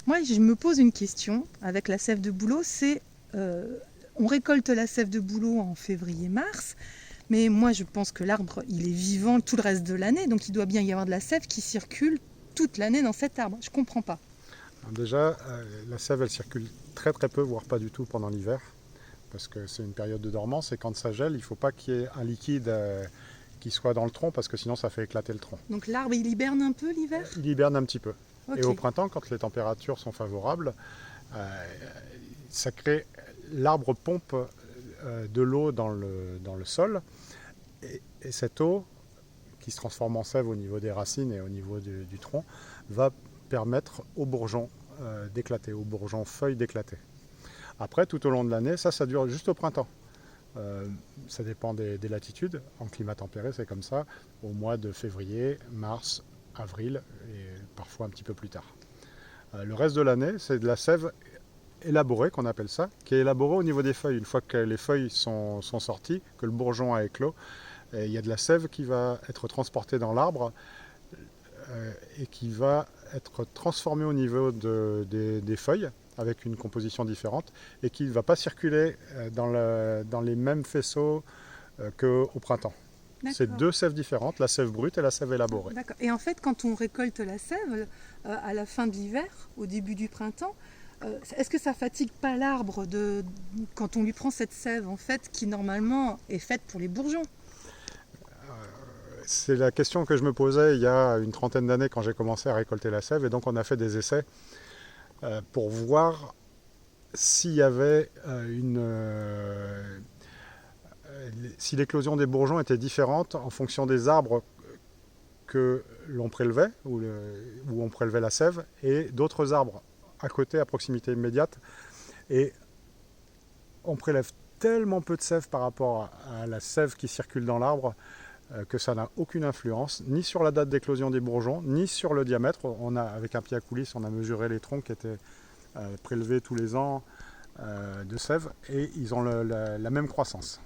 Moi, je me pose une question avec la sève de bouleau, on récolte la sève de bouleau en février-mars, mais moi je pense que l'arbre, il est vivant tout le reste de l'année, donc il doit bien y avoir de la sève qui circule toute l'année dans cet arbre. Je comprends pas. Alors déjà, la sève, elle circule très très peu, voire pas du tout pendant l'hiver, parce que c'est une période de dormance, et quand ça gèle, il ne faut pas qu'il y ait un liquide qui soit dans le tronc, parce que sinon ça fait éclater le tronc. Donc l'arbre, il hiberne un peu l'hiver? Il hiberne un petit peu. Ok. Et au printemps, quand les températures sont favorables, ça crée, l'arbre pompe de l'eau dans le sol, et cette eau, qui se transforme en sève au niveau des racines et au niveau du tronc, va permettre aux bourgeons d'éclater, aux bourgeons feuilles d'éclater. Après, tout au long de l'année, ça dure juste au printemps. Ça dépend des latitudes. En climat tempéré, c'est comme ça, au mois de février, mars, avril et parfois un petit peu plus tard. Le reste de l'année, c'est de la sève élaborée, qu'on appelle ça, qui est élaborée au niveau des feuilles. Une fois que les feuilles sont sorties, que le bourgeon a éclos, il y a de la sève qui va être transportée dans l'arbre et qui va être transformée au niveau des feuilles avec une composition différente et qui ne va pas circuler dans les mêmes faisceaux qu'au printemps. C'est deux sèves différentes, la sève brute et la sève élaborée. D'accord. Et en fait, quand on récolte la sève à la fin de l'hiver, au début du printemps, est-ce que ça fatigue pas l'arbre quand on lui prend cette sève en fait qui normalement est faite pour les bourgeons? C'est la question que je me posais il y a une trentaine d'années quand j'ai commencé à récolter la sève, et donc on a fait des essais pour voir s'il y avait si l'éclosion des bourgeons était différente en fonction des arbres que l'on prélevait, où on prélevait la sève, et d'autres arbres à côté, à proximité immédiate. Et on prélève tellement peu de sève par rapport à la sève qui circule dans l'arbre que ça n'a aucune influence, ni sur la date d'éclosion des bourgeons, ni sur le diamètre. Avec un pied à coulisse, on a mesuré les troncs qui étaient prélevés tous les ans de sève, et ils ont la même croissance.